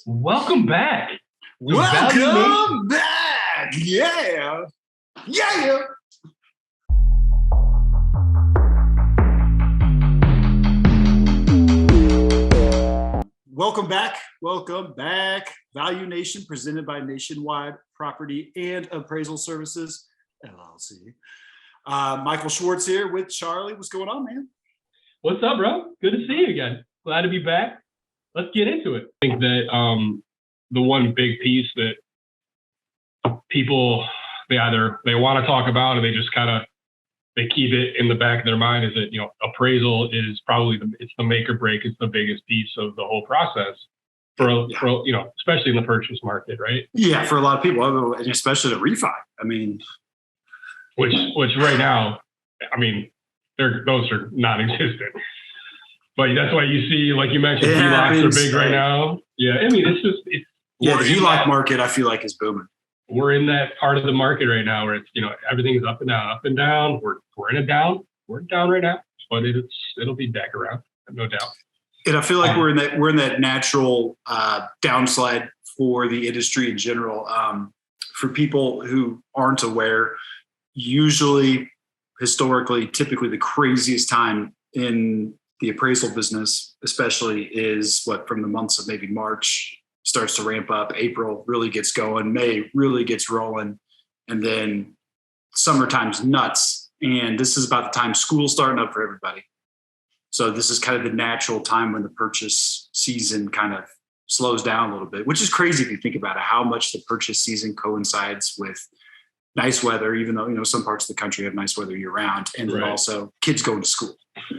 Welcome back. Welcome back. Yeah. Yeah. Welcome back. Welcome back. ValuNation presented by Nationwide Property and Appraisal Services, LLC. Michael Schwartz here with Charlie. What's going on, man? What's up, bro? Good to see you again. Glad to be back. Let's get into it. I think that the one big piece that people, they want to talk about or they just they keep it in the back of their mind is that, appraisal is probably it's the make or break. It's the biggest piece of the whole process for especially in the purchase market, right? Yeah, for a lot of people, and especially the refi. I mean, which right now, those are non-existent. But that's why you see, like you mentioned, HELOCs are big right now. Yeah, the HELOC market I feel like is booming. We're in that part of the market right now where it's everything's up and down, up and down. We're in a down. We're down right now, but it'll be back around, no doubt. And I feel like we're in that natural downslide for the industry in general. For people who aren't aware, usually, historically, typically the craziest time in the appraisal business, especially, is from the months of maybe March starts to ramp up. April really gets going. May really gets rolling. And then summertime's nuts. And this is about the time school's starting up for everybody. So this is kind of the natural time when the purchase season kind of slows down a little bit, which is crazy if you think about it, how much the purchase season coincides with nice weather, even though, some parts of the country have nice weather year round, and then also kids going to school.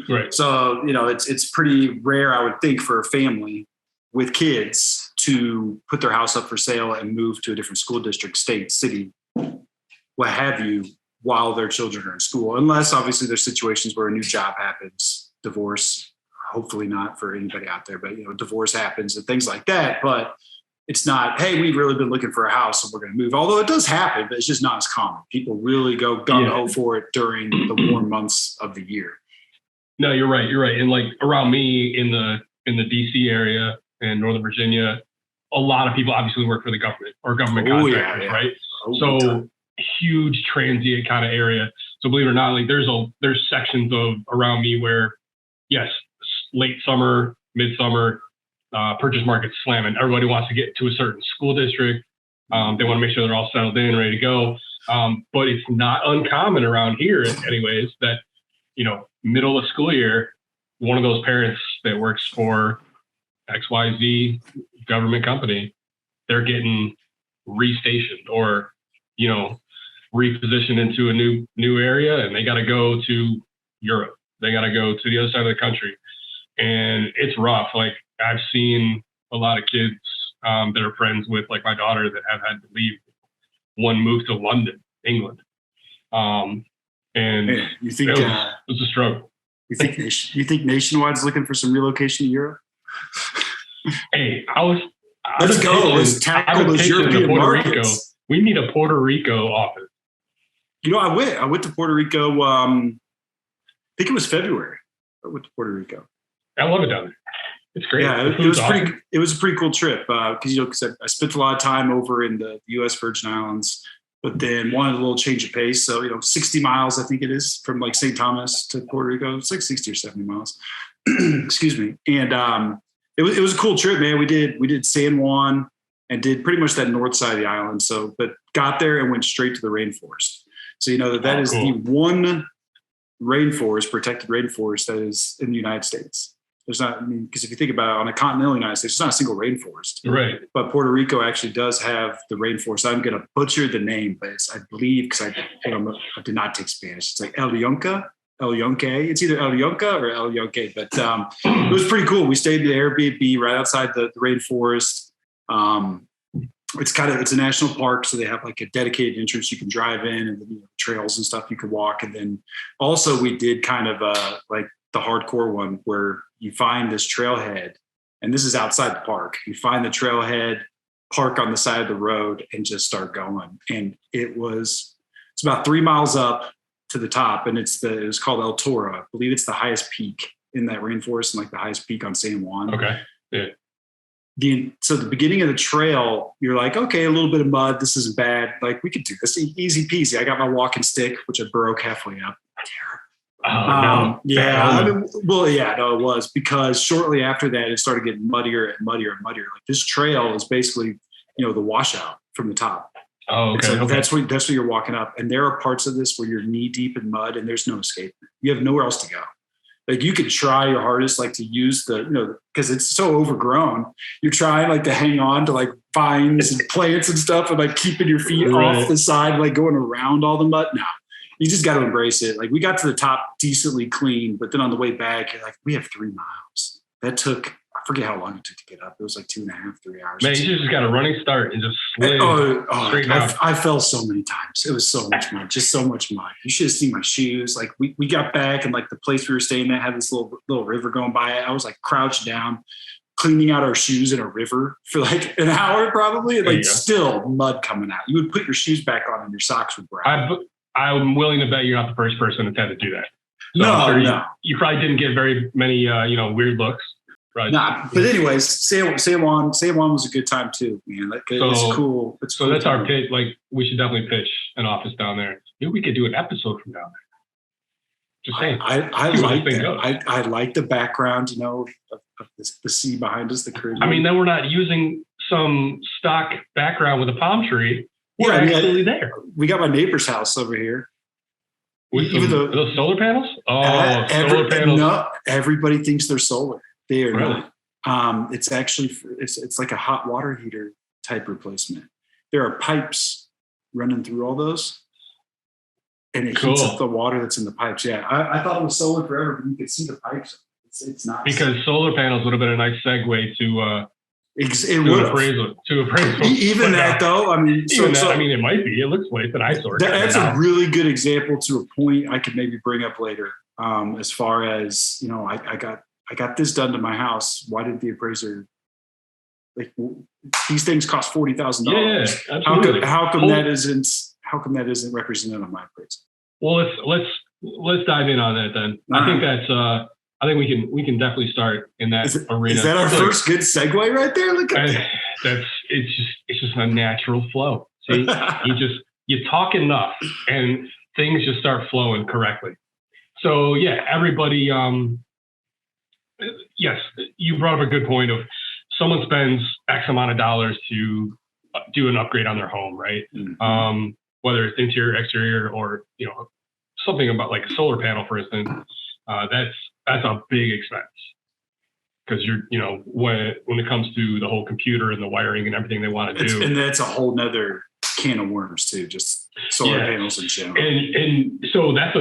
Right. So, it's pretty rare, I would think, for a family with kids to put their house up for sale and move to a different school district, state, city, what have you, while their children are in school. Unless obviously there's situations where a new job happens, divorce, hopefully not for anybody out there, but divorce happens and things like that. But it's not, hey, we've really been looking for a house and we're going to move. Although it does happen, but it's just not as common. People really go gung-ho for it during the warm months of the year. No, you're right. And like around me in the DC area and Northern Virginia, a lot of people obviously work for the government or government contractors, right? So huge transient kind of area. So believe it or not, like there's sections of around me where, yes, late summer, midsummer, purchase market's slamming. Everybody wants to get to a certain school district. They want to make sure they're all settled in, ready to go. But it's not uncommon around here, anyways, that middle of school year, one of those parents that works for XYZ government company, they're getting restationed or repositioned into a new area, and they got to go to Europe. They got to go to the other side of the country, and it's rough. Like I've seen a lot of kids that are friends with, like my daughter, that have had to leave. One moved to London, England, and you think it was a struggle. You think Nationwide's looking for some relocation to Europe? Hey, let's go. Let's tackle those European markets. We need a Puerto Rico office. I went to Puerto Rico. I think it was February. I went to Puerto Rico. I love it down there. It's great. Yeah, it was awesome. It was a pretty cool trip because I spent a lot of time over in the U.S. Virgin Islands, but then wanted a little change of pace. So 60 miles I think it is from like St. Thomas to Puerto Rico. It's like 60 or 70 miles. Excuse me. And it was a cool trip, man. We did San Juan and did pretty much that north side of the island. So, but got there and went straight to the rainforest. So that is cool. The one protected rainforest that is in the United States. There's not, because if you think about it, on a continental United States, there's not a single rainforest. Right. But Puerto Rico actually does have the rainforest. I'm going to butcher the name, but I believe, because I did not take Spanish. It's like El Yunque. It's either El Yunque or El Yunque, but it was pretty cool. We stayed in the Airbnb right outside the rainforest. It's a national park, so they have like a dedicated entrance you can drive in, and then trails and stuff you can walk. And then also we did kind of like the hardcore one where you find this trailhead, and this is outside the park. You find the trailhead, park on the side of the road, and just start going. And it's about 3 miles up to the top, and it was called El Toro. I believe it's the highest peak in that rainforest and like the highest peak on San Juan. Okay. Yeah. so the beginning of the trail, you're like, okay, a little bit of mud. This isn't bad. Like we could do this easy peasy. I got my walking stick, which I broke halfway up. Oh, no. Yeah. It was because shortly after that, it started getting muddier and muddier and muddier. Like this trail is basically, the washout from the top. Oh, okay. So that's what you're walking up. And there are parts of this where you're knee deep in mud and there's no escape. You have nowhere else to go. Like you could try your hardest, like to use because it's so overgrown. You're trying like to hang on to like vines and plants and stuff and like keeping your feet off the side, like going around all the mud. No, you just got to embrace it. Like we got to the top decently clean, but then on the way back, you're like, we have 3 miles. That took, I forget how long it took to get up. It was like 2.5, 3 hours. Man, you just got a running start and just slid straight down. I fell so many times. It was so much mud, just so much mud. You should have seen my shoes. Like we got back and like the place we were staying at had this little river going by it. I was like crouched down, cleaning out our shoes in a river for like an hour probably. And like still mud coming out. You would put your shoes back on and your socks would brown. I'm willing to bet you're not the first person that's had to do that. So no. You probably didn't get very many, weird looks. Right. Nah, but anyways, San Juan was a good time too, man. Like it's cool. It's cool. That's our pitch. Like we should definitely pitch an office down there. Maybe we could do an episode from down there. Just saying. I like that. I like the background, of the sea behind us, the Caribbean. I mean, then we're not using some stock background with a palm tree. We're actually there. We got my neighbor's house over here. Even those solar panels? Oh, solar panels. No, everybody thinks they're solar. They are not. It's actually it's like a hot water heater type replacement. There are pipes running through all those, and it heats up the water that's in the pipes. Yeah, I thought it was solar forever, but you could see the pipes. It's not because solar panels would have been a nice segue to appraisal. Even that though, I mean, it might be. It looks like an eyesore. That's a really good example to a point I could maybe bring up later. As far as I got this done to my house. Why did the appraiser these things cost $40,000? Yeah, absolutely. How come that isn't represented on my appraisal? Well, let's dive in on that then. I think I think we can definitely start in that arena. Is that our first good segue right there? Look at that. It's just a natural flow. See, you talk enough and things just start flowing correctly. So yeah, everybody. Yes, you brought up a good point of someone spends X amount of dollars to do an upgrade on their home, right? Mm-hmm. Whether it's interior, exterior, or something about like a solar panel, for instance. That's a big expense because when it comes to the whole computer and the wiring and everything they want to do, and that's a whole nother can of worms too. Just solar panels in general, and so that's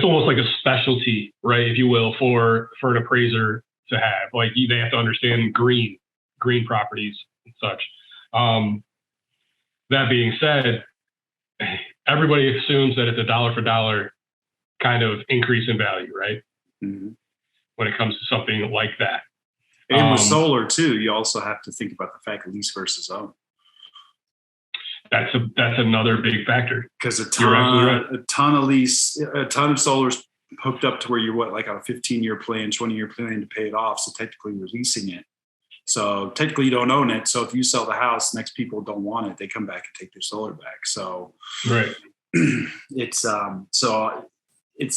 almost like a specialty, right, if you will, for an appraiser to have. Like they have to understand green properties and such. That being said, everybody assumes that it's a dollar for dollar kind of increase in value, right? Mm-hmm. When it comes to something like that. And with solar too, you also have to think about the fact of lease versus own. That's another big factor because a ton of solar's hooked up to where you're on a 15-year plan, 20-year plan to pay it off. So technically you're leasing it. So technically you don't own it. So if you sell the house, next people don't want it. They come back and take their solar back. So right. It's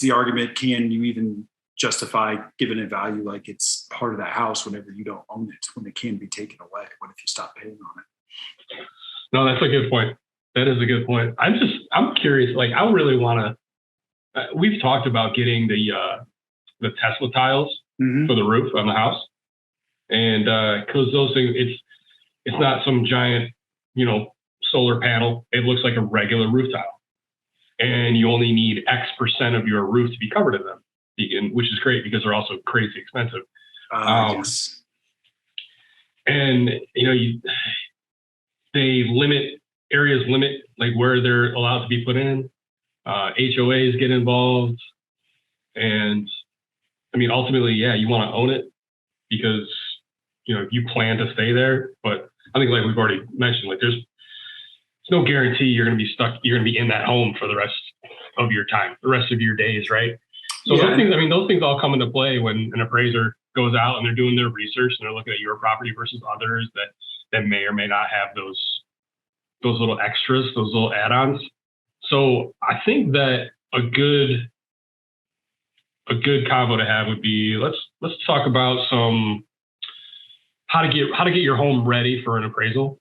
the argument. Can you even justify giving it value like it's part of that house whenever you don't own it, when it can be taken away? What if you stop paying on it? No, that's a good point. That is a good point. I'm curious. Like, I really want to. We've talked about getting the Tesla tiles for the roof on the house, and because those things, it's not some giant, solar panel. It looks like a regular roof tile, and you only need X% of your roof to be covered in them, which is great because they're also crazy expensive. Yes. And they limit like where they're allowed to be put in. HOAs get involved, and I mean, ultimately, you want to own it because you plan to stay there. But I think, like we've already mentioned, like there's no guarantee you're going to be stuck. You're going to be in that home for the rest of your time, the rest of your days, right? So those things all come into play when an appraiser goes out and they're doing their research and they're looking at your property versus others that may or may not have those little extras, those little add-ons. So I think that a good combo to have would be let's talk about how to get your home ready for an appraisal,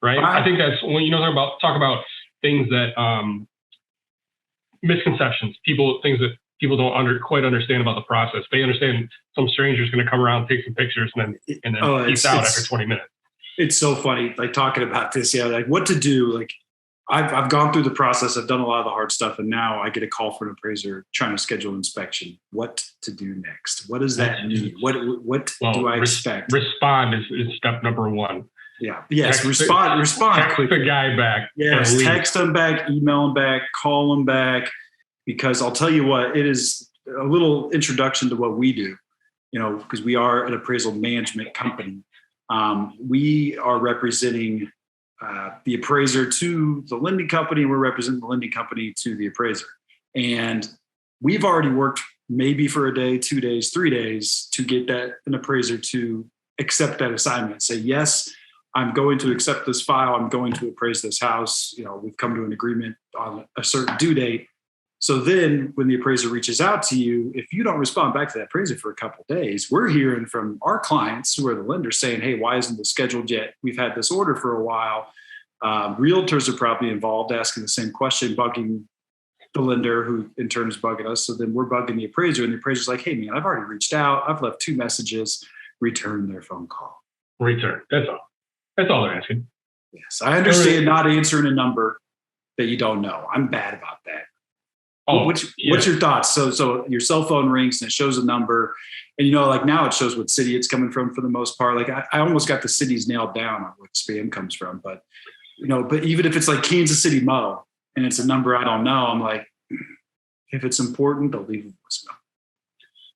right? I think that's when talk about things that misconceptions, things that people don't quite understand about the process. They understand some stranger's going to come around, take some pictures, and then peace out after 20 minutes. It's so funny, like talking about this, like what to do. Like I've gone through the process. I've done a lot of the hard stuff, and now I get a call from an appraiser trying to schedule an inspection. What to do next? What does that mean? What do I expect? Respond is step number one. Yeah. Yes. Respond. Text quickly. the guy back. Yes. Text them back. Email them back. Call them back. Because I'll tell you what, it is a little introduction to what we do. Because we are an appraisal management company. We are representing the appraiser to the lending company. We're representing the lending company to the appraiser. And we've already worked maybe for a day, 2 days, 3 days to get an appraiser to accept that assignment. Say, yes, I'm going to accept this file. I'm going to appraise this house. We've come to an agreement on a certain due date. So then when the appraiser reaches out to you, if you don't respond back to that appraiser for a couple of days, we're hearing from our clients who are the lenders saying, hey, why isn't this scheduled yet? We've had this order for a while. Realtors are probably involved asking the same question, bugging the lender who in turn is bugging us. So then we're bugging the appraiser and the appraiser's like, hey man, I've already reached out. I've left 2 messages, return their phone call. Return. That's all they're asking. Yes. I understand not answering a number that you don't know. I'm bad about that. What's your thoughts? So your cell phone rings and it shows a number, and like now it shows what city it's coming from for the most part. Like I almost got the cities nailed down on what spam comes from, but even if it's like Kansas City Mo and it's a number I don't know, I'm like, if it's important, they'll leave a voicemail.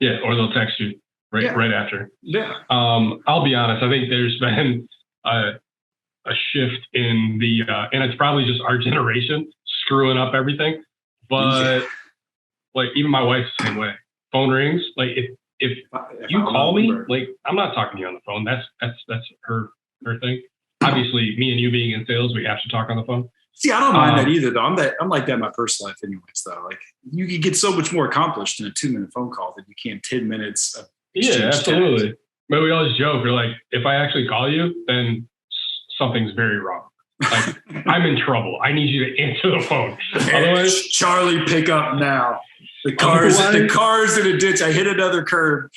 Yeah, or they'll text you right after. Yeah. I'll be honest. I think there's been a shift in the, and it's probably just our generation screwing up everything. But like even my wife's the same way. Phone rings. Like if you call me, like I'm not talking to you on the phone. That's her thing. Obviously, me and you being in sales, we have to talk on the phone. See, I don't mind that either, though. I'm like that in my personal life, anyways. Though, like you can get so much more accomplished in a 2-minute phone call than you can 10 minutes of absolutely. Text. But we always joke. We're like, if I actually call you, then something's very wrong. Like I'm in trouble. I need you to answer the phone. Otherwise, Charlie, pick up now. The car's in a ditch. I hit another curb.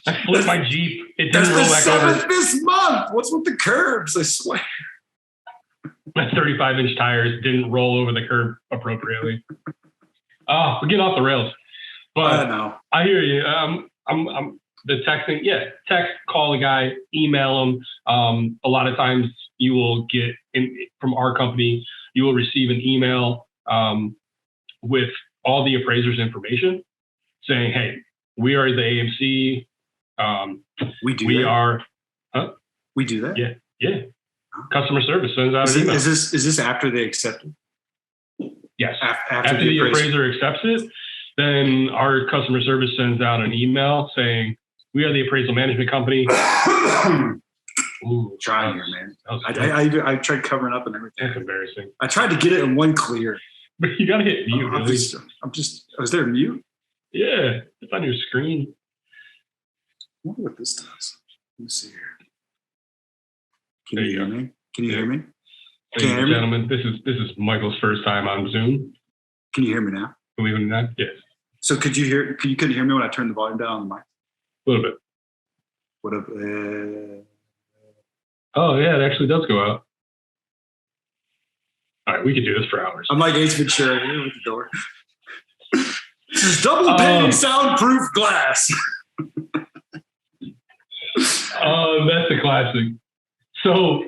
I flipped my Jeep. It didn't roll back over. That's the 7th this month. What's with the curbs? I swear. My 35-inch tires didn't roll over the curb appropriately. We're getting off the rails. But I know. I hear you. I'm the texting. Yeah, text, call the guy, email him. A lot of times you will get from our company, you will receive an email with all the appraiser's information saying, hey, we are the AMC. We do that? Yeah. Customer service sends out an email. Is this after they accept it? Yes. After the appraiser accepts it, then our customer service sends out an email saying, we are the appraisal management company. Ooh, trying here, man. I tried covering up and everything. That's embarrassing. I tried to get it in one clear. But you gotta hit mute. Was there a mute? Yeah, it's on your screen. I wonder what this does. Let me see here. Can you hear me? Can you hear me? Ladies and gentlemen, this is Michael's first time on Zoom. Can you hear me now? Believe it or not, yes. So you couldn't hear me when I turned the volume down on the mic? A little bit. What up? Oh yeah, it actually does go out. All right, we could do this for hours. I'm like Ace Ventura here with the door. This is double pane soundproof glass. That's a classic. So, all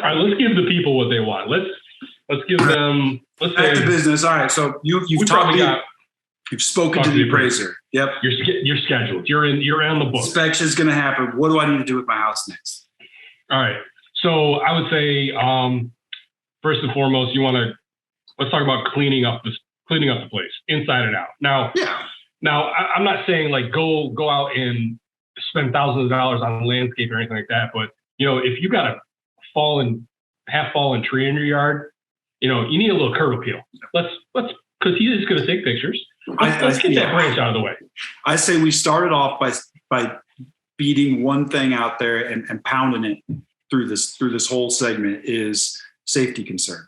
right, let's give the people what they want. Let's give them. Let's back to business. All right, so you've talked to you've spoken to the appraiser. Yep, you're scheduled. You're on the book. Inspection's going to happen. What do I need to do with my house next? All right. So I would say, first and foremost, let's talk about cleaning up the place inside and out. Now, I'm not saying like go out and spend thousands of dollars on landscape or anything like that. But, if you got a half fallen tree in your yard, you need a little curb appeal. Because he is going to take pictures. Let's get that branch out of the way. I say we started off by beating one thing out there and pounding it through this whole segment is safety concern.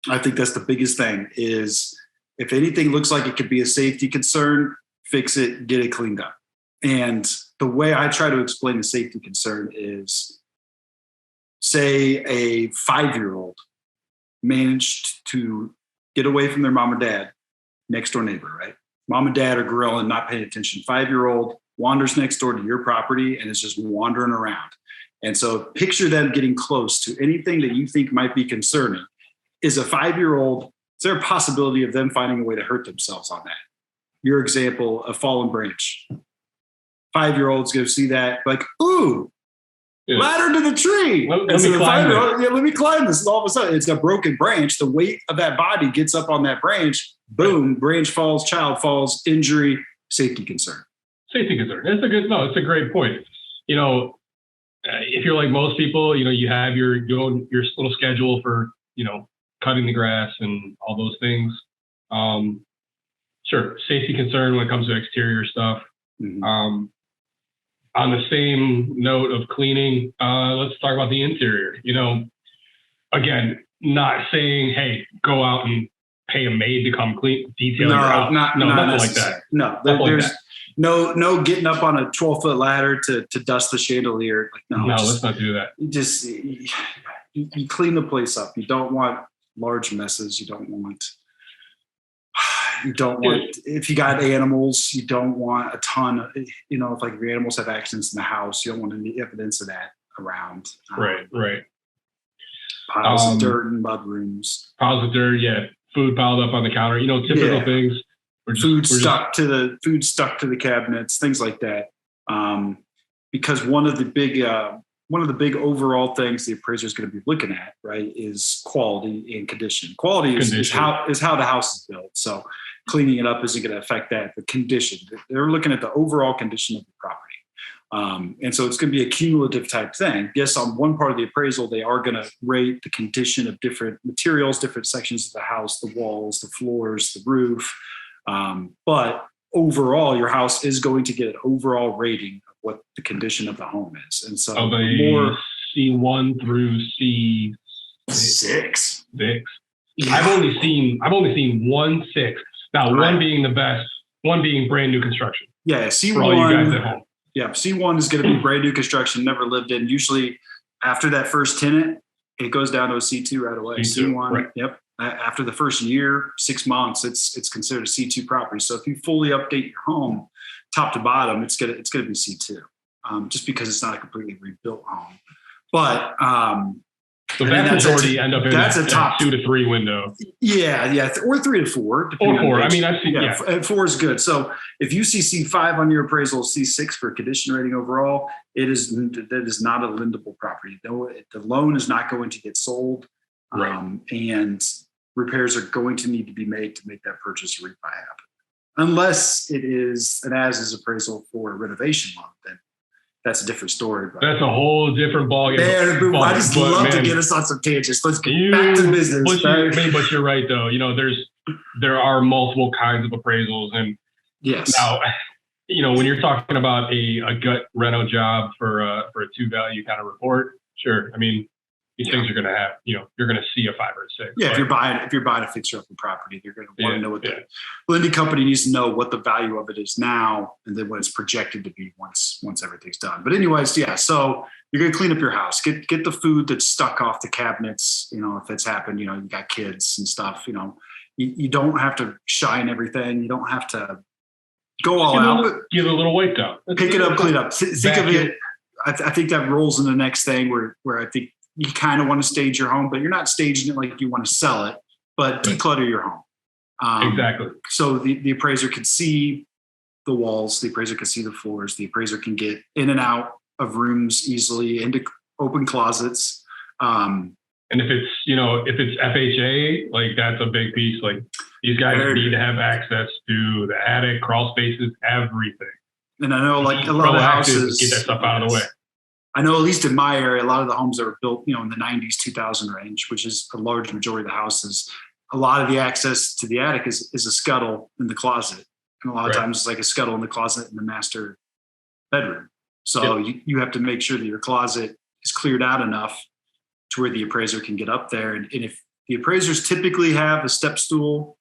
I think that's the biggest thing is if anything looks like it could be a safety concern, fix it, get it cleaned up. And the way I try to explain the safety concern is, say a 5-year-old managed to get away from their mom or dad, next door neighbor, right? Mom and dad are grilling, not paying attention. 5-year-old wanders next door to your property and is just wandering around. And so picture them getting close to anything that you think might be concerning. Is a 5-year-old, is there a possibility of them finding a way to hurt themselves on that? Your example, a fallen branch. 5-year-olds go see that, like, ooh, ladder to the tree. Let me climb this. And all of a sudden, it's a broken branch. The weight of that body gets up on that branch. Boom, branch falls, child falls, injury, safety concern. Safety concern. It's a great point. If you're like most people, you have your little schedule for, cutting the grass and all those things. Sure, safety concern when it comes to exterior stuff. Mm-hmm. On the same note of cleaning, let's talk about the interior. Again, not saying, hey, go out and pay a maid to come clean, detail your house. Nothing like that. No, there's no getting up on a 12-foot ladder to dust the chandelier. Let's not do that. You clean the place up. You don't want large messes. You don't want, if you got animals, you don't want a ton of, if your animals have accidents in the house, you don't want any evidence of that around. Right. Piles of dirt in mud rooms. Piles of dirt, yeah. Food piled up on the counter, typical things. Food stuck to the cabinets, things like that. Because one of the big overall things the appraiser is going to be looking at, right, is quality and condition. Quality is how the house is built. So cleaning it up isn't going to affect that. The condition, they're looking at the overall condition of the property. And so it's going to be a cumulative type thing. Yes, on one part of the appraisal, they are going to rate the condition of different materials, different sections of the house, the walls, the floors, the roof. But overall, your house is going to get an overall rating of what the condition of the home is. And so more C1 through C6. Yeah. I've only seen 1 6. Now, one being the best, one being brand new construction. Yeah, C1. For all you guys at home. Yeah, C1 is going to be brand new construction, never lived in. Usually, after that first tenant, it goes down to a C2 right away. C1, right. Yep. After the first year, 6 months, it's considered a C2 property. So if you fully update your home, top to bottom, it's gonna be C2, just because it's not a completely rebuilt home. But the vast majority end up in that's a top 2 to 3 window. Yeah, or 3 to 4. Or 4. I mean, I've seen. And 4 is good. So if you see C5 on your appraisal, C6 for condition rating overall, that is not a lendable property. The loan is not going to get sold, and repairs are going to need to be made to make that purchase or refi happen. Unless it is an as-is appraisal for a renovation loan, then that's a different story. But that's a whole different ballgame. I just love to get us on some tangents. Let's get back to business. But you're right, though. There are multiple kinds of appraisals, and now, when you're talking about a gut reno job for a 2-value kind of report, sure. I mean, these things are going to have, you're going to see a 5 or a 6. Yeah, if you're buying a fixer-upper property, you're going to want to know what the lending company needs to know what the value of it is now, and then what it's projected to be once everything's done. But anyways, so you're going to clean up your house, get the food that's stuck off the cabinets. If it's happened, you got kids and stuff. You don't have to shine everything. You don't have to go all out. Give it a little weight down. Pick it up, clean up. Think of it. I think that rolls in the next thing where I think you kind of want to stage your home, but you're not staging it like you want to sell it, but declutter your home. Exactly. So the appraiser can see the walls, the appraiser can see the floors, the appraiser can get in and out of rooms easily, into open closets. And if it's FHA, like that's a big piece. Like these guys need to have access to the attic, crawl spaces, everything. And I know like a lot of houses get that stuff out of the way. I know at least in my area, a lot of the homes that were built, in the 90s, 2000 range, which is a large majority of the houses, a lot of the access to the attic is a scuttle in the closet. And a lot of times it's like a scuttle in the closet in the master bedroom. So you have to make sure that your closet is cleared out enough to where the appraiser can get up there. And if the appraisers typically have a step stool,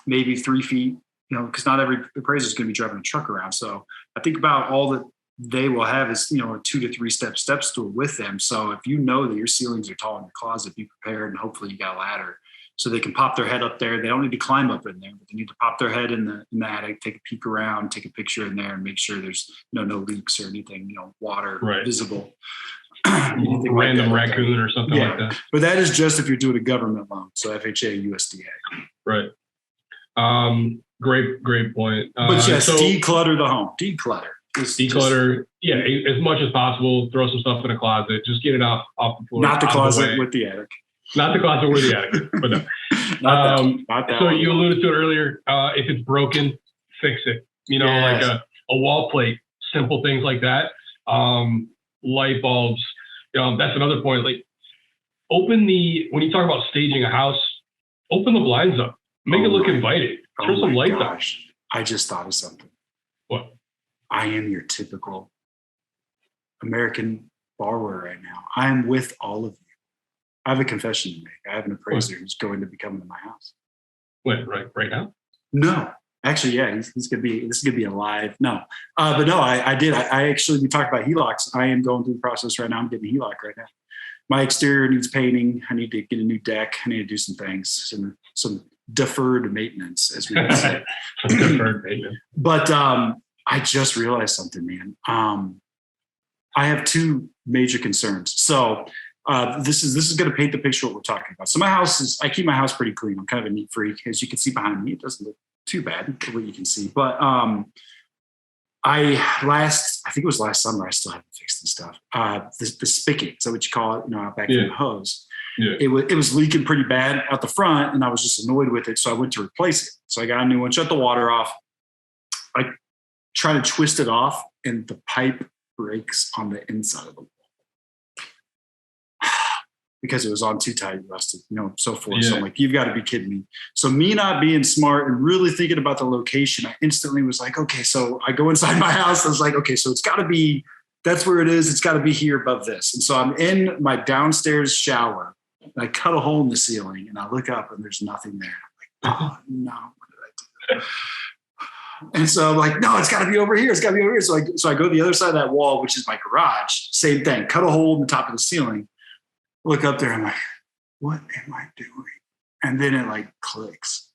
maybe 3 feet, because not every appraiser is going to be driving a truck around. So I think about all that they will have is, a 2 to 3 step stool with them. So if you know that your ceilings are tall in your closet, be prepared, and hopefully you got a ladder so they can pop their head up there. They don't need to climb up in there, but they need to pop their head in the attic, take a peek around, take a picture in there, and make sure there's no leaks or anything, water visible. Random raccoon or something like that. But that is just if you're doing a government loan, so FHA, USDA. Right. Great point. But yes, declutter the home. Declutter. Yeah, as much as possible. Throw some stuff in a closet. Just get it off the floor. Not the closet with the attic. Not the closet with the attic, but no. Not that so one. you alluded to it earlier. If it's broken, fix it. Like a wall plate, simple things like that. Light bulbs. That's another point. Like, when you talk about staging a house, open the blinds up. Make it look inviting. Turn some lights on. I just thought of something. What? I am your typical American borrower right now. I am with all of you. I have a confession to make. I have an appraiser who's going to be coming to my house. Wait, right now? No. Actually, yeah, this is gonna be a live. No. But no, I did. I actually, we talked about HELOCs. I am going through the process right now. I'm getting a HELOC right now. My exterior needs painting. I need to get a new deck. I need to do some things, some deferred maintenance, as we would say. Deferred maintenance. But I just realized something, man. I have 2 major concerns. So this is going to paint the picture of what we're talking about. So I keep my house pretty clean. I'm kind of a neat freak. As you can see behind me, it doesn't look too bad for what you can see. But I think it was last summer, I still haven't fixed this stuff. The spigot, is that what you call it? Out back from the hose. Yeah. It was leaking pretty bad out the front, and I was just annoyed with it. So I went to replace it. So I got a new one, shut the water off. I try to twist it off, and the pipe breaks on the inside of the wall because it was on too tight, rusted, so forth. Yeah. So I'm like, you've got to be kidding me. So me not being smart and really thinking about the location, I instantly was like, okay, so I go inside my house. I was like, okay, so it's got to be, that's where it is. It's got to be here above this. And so I'm in my downstairs shower. And I cut a hole in the ceiling, and I look up, and there's nothing there. I'm like, oh no, what did I do? And so I'm like, no, it's got to be over here. It's got to be over here. So I go to the other side of that wall, which is my garage. Same thing. Cut a hole in the top of the ceiling. Look up there. I'm like, what am I doing? And then it clicks.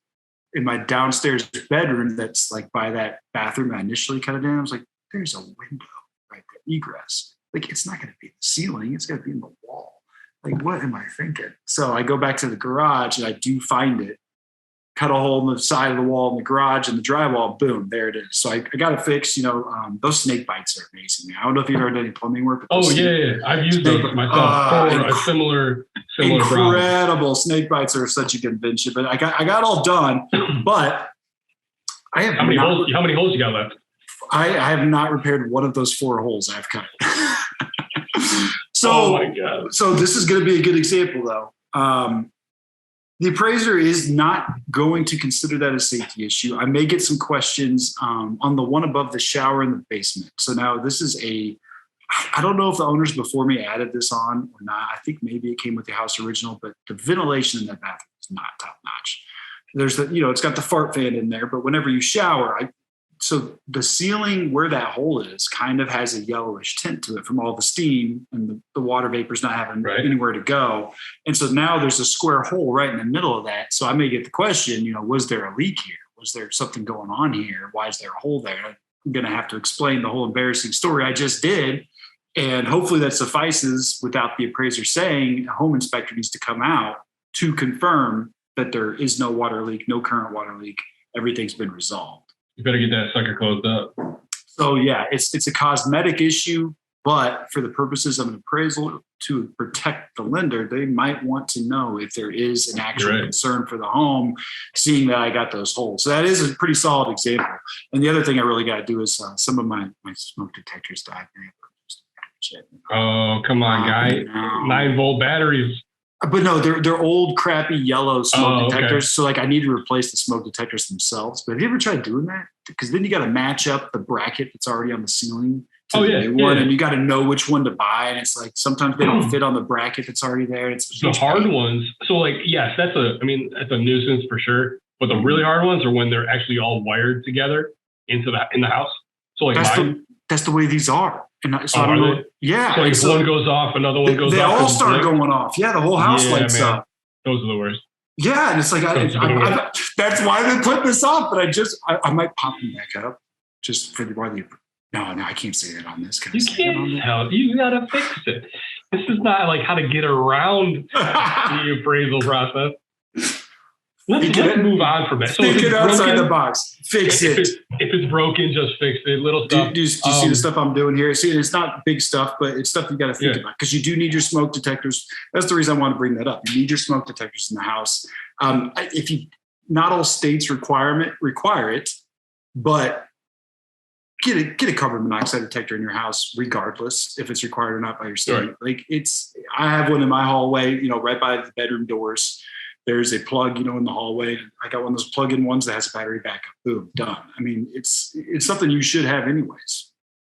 In my downstairs bedroom, that's by that bathroom I initially cut it in, I was like, there's a window right there, egress. It's not going to be in the ceiling. It's going to be in the wall. What am I thinking? So I go back to the garage, and I do find it. Cut a hole in the side of the wall in the garage, and the drywall, boom, there it is. So I got it fixed. Those snake bites are amazing. I don't know if you've heard any plumbing work. But I've used those myself for a similar incredible problem. Snake bites are such a good invention. But I got all done. But I have how many holes you got left? I have not repaired one of those 4 holes I've cut. So, oh my God. So this is going to be a good example, though. The appraiser is not going to consider that a safety issue. I may get some questions on the one above the shower in the basement. So now this is I don't know if the owners before me added this on or not. I think maybe it came with the house original, but the ventilation in that bathroom is not top notch. There's it's got the fart fan in there, but whenever you shower, so the ceiling where that hole is kind of has a yellowish tint to it from all the steam and the water vapors not having anywhere to go. And so now there's a square hole right in the middle of that. So I may get the question, was there a leak here? Was there something going on here? Why is there a hole there? I'm going to have to explain the whole embarrassing story I just did. And hopefully that suffices without the appraiser saying a home inspector needs to come out to confirm that there is no water leak, no current water leak. Everything's been resolved. You better get that sucker closed up. So yeah, it's a cosmetic issue. But for the purposes of an appraisal to protect the lender, they might want to know if there is an actual concern for the home, seeing that I got those holes. So that is a pretty solid example. And the other thing I really got to do is some of my smoke detectors died. Oh, come on, guy. 9-volt batteries. But no, they're old, crappy yellow smoke detectors. So like I need to replace the smoke detectors themselves. But have you ever tried doing that? Because then you got to match up the bracket that's already on the ceiling to the new one, and you got to know which one to buy. And it's like sometimes they don't fit on the bracket that's already there. It's the hard ones. So like, yes, that's a nuisance for sure. But the really hard ones are when they're actually all wired together in the house. So like that's the way these are. And so I don't know. Yeah. So like if one goes off, another one goes off. They all start going off. Yeah, the whole house lights up. Those are the worst. Yeah, and it's like that's why I've been putting this off. But I might pop them back up just for the. No, I can't say that on this. You can't help. You gotta fix it. This is not like how to get around the appraisal process. Let's move on from it. So think it outside the box. Fix it. If it's broken, just fix it. Little stuff. Do you see the stuff I'm doing here? See, it's not big stuff, but it's stuff you got to think about because you do need your smoke detectors. That's the reason I want to bring that up. You need your smoke detectors in the house. Not all states require it, but get a carbon monoxide detector in your house, regardless if it's required or not by your state. Right. Like I have one in my hallway, right by the bedroom doors. There's a plug, in the hallway. I got one of those plug-in ones that has a battery backup. Boom, done. I mean, it's something you should have anyways.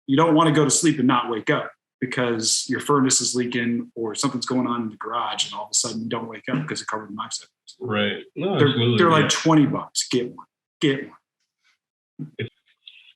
You don't want to go to sleep and not wake up because your furnace is leaking or something's going on in the garage, and all of a sudden you don't wake up because of carbon monoxide. Right. No, they're like $20. Get one.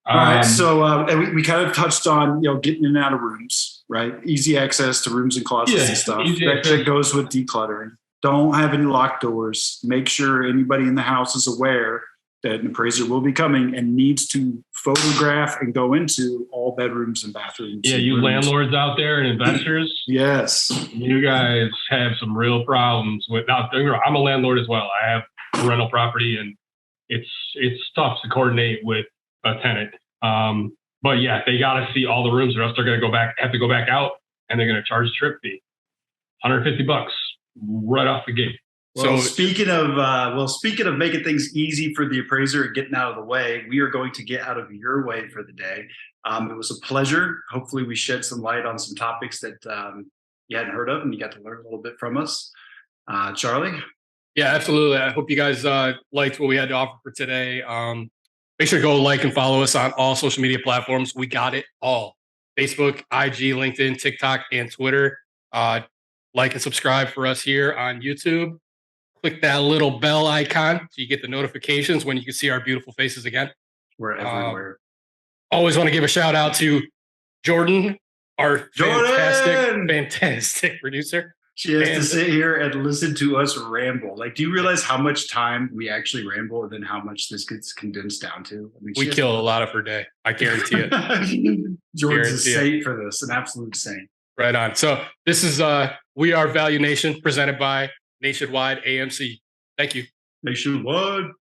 All right. So and we kind of touched on getting in and out of rooms, right? Easy access to rooms and closets and stuff. That goes with decluttering. Don't have any locked doors. Make sure anybody in the house is aware that an appraiser will be coming and needs to photograph and go into all bedrooms and bathrooms. Yeah, you landlords out there and investors. Yes. You guys have some real problems with. Now, I'm a landlord as well. I have a rental property, and it's tough to coordinate with a tenant. But yeah, they got to see all the rooms, or else they're going to have to go back out, and they're going to charge a trip fee, $150 right off the gate. Well, speaking of making things easy for the appraiser and getting out of the way, we are going to get out of your way for the day. It was a pleasure. Hopefully we shed some light on some topics that you hadn't heard of and you got to learn a little bit from us. Charlie? Yeah, absolutely. I hope you guys liked what we had to offer for today. Make sure to go like and follow us on all social media platforms. We got it all. Facebook, IG, LinkedIn, TikTok, and Twitter. Like and subscribe for us here on YouTube. Click that little bell icon so you get the notifications when you can see our beautiful faces again. We're everywhere. Always want to give a shout out to Jordan, our fantastic producer. She has to sit here and listen to us ramble. Like, do you realize how much time we actually ramble and then how much this gets condensed down to? I mean, we kill a lot of her day. I guarantee it. Jordan's a saint for this, an absolute saint. Right on. So this is We Are ValuNation, presented by Nationwide AMC. Thank you. Nationwide.